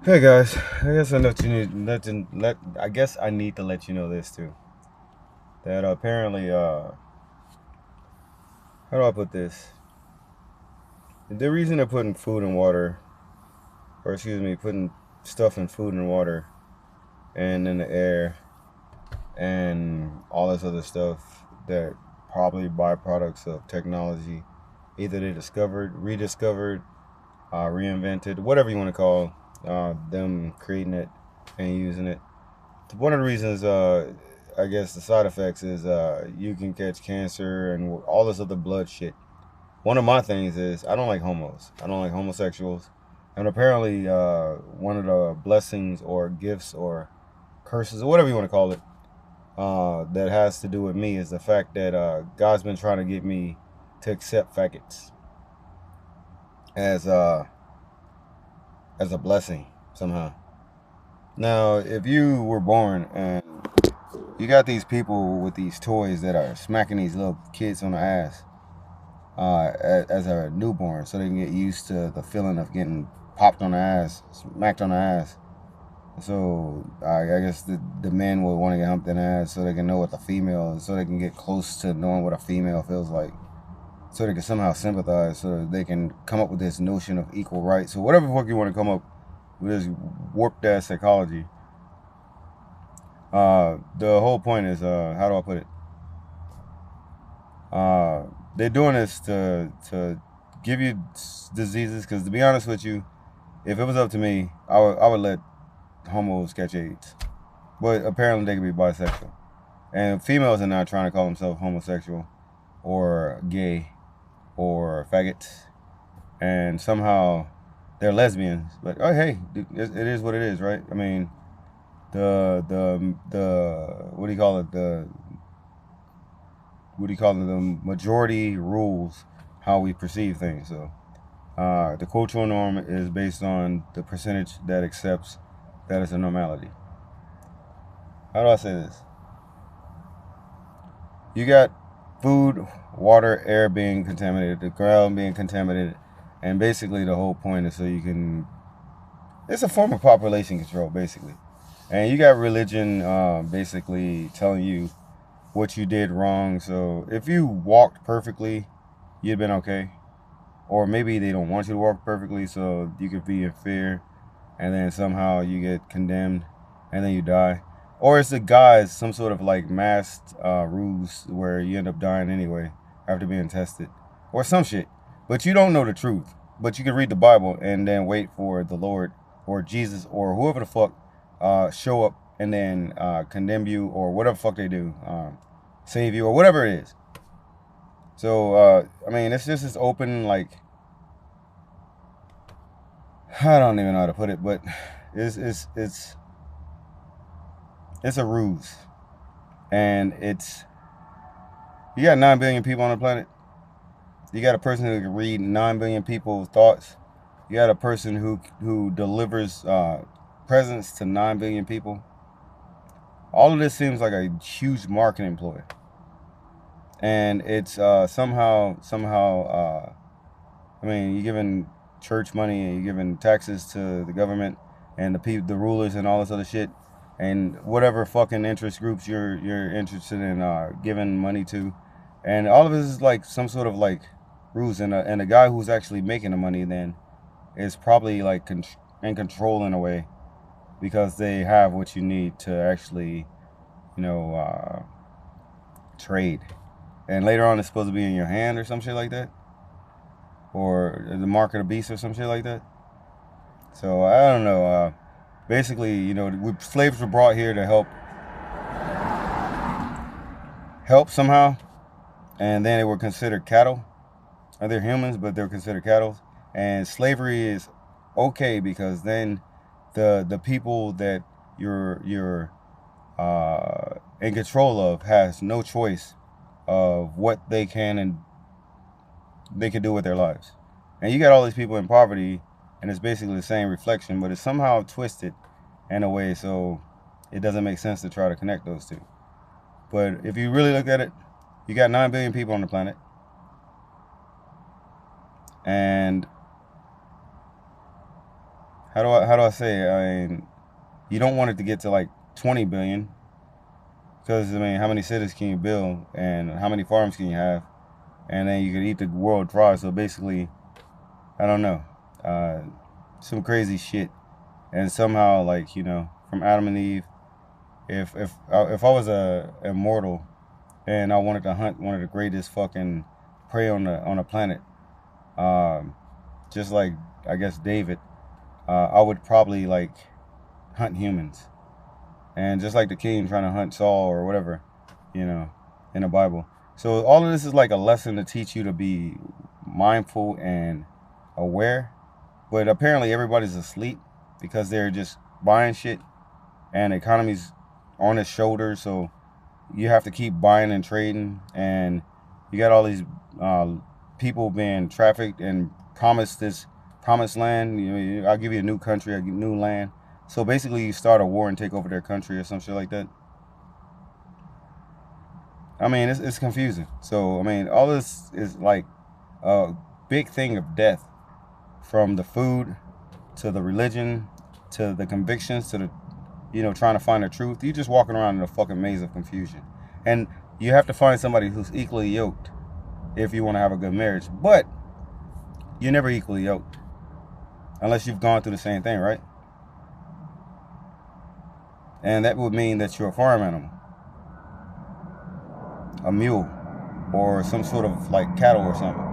Hey guys, I guess I know you I guess I need to let you know this too. That apparently, how do I put this? The reason they're putting food and water, or excuse me, putting stuff in food and water, and in the air, and all this other stuff that probably byproducts of technology, either they discovered, rediscovered, reinvented, whatever you want to call them creating it and using it. One of the reasons, I guess, the side effects is you can catch cancer and all this other blood shit. One of my things is I don't like homos. I don't like homosexuals. And apparently, one of the blessings or gifts or curses or whatever you want to call it that has to do with me is the fact that God's been trying to get me to accept faggots as as a blessing somehow. Now, if you were born and you got these people with these toys that are smacking these little kids on the ass as a newborn, so they can get used to the feeling of getting popped on the ass, smacked on the ass. So I guess the men would want to get humped in the ass so they can know what the female is, so they can get close to knowing what a female feels like, so they can somehow sympathize, so that they can come up with this notion of equal rights. So whatever fuck you want to come up with this warped ass psychology. The whole point is, how do I put it? Uh, they're doing this to give you diseases. Because to be honest with you, if it was up to me, I would let homos catch AIDS. But apparently they can be bisexual, and females are not trying to call themselves homosexual or gay or faggots, and somehow they're lesbians. But oh hey, it is what it is, right? I mean, the what do you call it? The majority rules how we perceive things. So the cultural norm is based on the percentage that accepts that is a normality. How do I say this? You got food, water, air being contaminated, the ground being contaminated, and basically the whole point is so you can. It's a form of population control, basically. And you got religion basically telling you what you did wrong. So if you walked perfectly, you'd been okay. Or maybe they don't want you to walk perfectly, so you could be in fear, and then somehow you get condemned, and then you die. Or it's a guy's some sort of like masked ruse where you end up dying anyway after being tested, or some shit. But you don't know the truth. But you can read the Bible and then wait for the Lord or Jesus or whoever the fuck show up and then condemn you or whatever the fuck they do, save you or whatever it is. So I mean, it's just this open like I don't even know how to put it, but it's it's a ruse, and it's you got 9 billion people on the planet. You got a person who can read 9 billion people's thoughts. You got a person who delivers presents to 9 billion people. All of this seems like a huge marketing ploy, and it's somehow. I mean, you're giving church money and you're giving taxes to the government and the rulers and all this other shit, and whatever fucking interest groups you're interested in giving money to, and all of this is like some sort of like ruse, and the guy who's actually making the money then is probably like in control in a way because they have what you need to actually, you know, trade, and later on it's supposed to be in your hand or some shit like that, or the mark of the beast or some shit like that. So I don't know. Basically, slaves were brought here to help somehow, and then they were considered cattle. Or they're humans, but they're considered cattle. And slavery is okay because then the people that you're in control of has no choice of what they can and they can do with their lives. And you got all these people in poverty, and it's basically the same reflection, but it's somehow twisted in a way so it doesn't make sense to try to connect those two. But if you really look at it, you got 9 billion people on the planet, and how do I say it? I mean, you don't want it to get to like 20 billion, because I mean, how many cities can you build, and how many farms can you have, and then you could eat the world dry. So basically, I don't know, uh, some crazy shit. And somehow, like, from Adam and Eve, if I was a immortal and I wanted to hunt one of the greatest fucking prey on the planet, um, just like I guess David, I would probably like hunt humans, and just like the king trying to hunt Saul or whatever, you know, in the Bible. So all of this is like a lesson to teach you to be mindful and aware. But apparently everybody's asleep because they're just buying shit, and the economy's on its shoulders. So you have to keep buying and trading, and you got all these uh, people being trafficked and promised this promised land. I'll give you a new country, I'll give you new land. So basically, you start a war and take over their country or some shit like that. I mean, it's confusing. So I mean, all this is like a big thing of death, from the food to the religion to the convictions to the trying to find the truth. You're just walking around in a fucking maze of confusion, and you have to find somebody who's equally yoked if you want to have a good marriage. But you're never equally yoked unless you've gone through the same thing, right? And that would mean that you're a farm animal, a mule, or some sort of like cattle or something.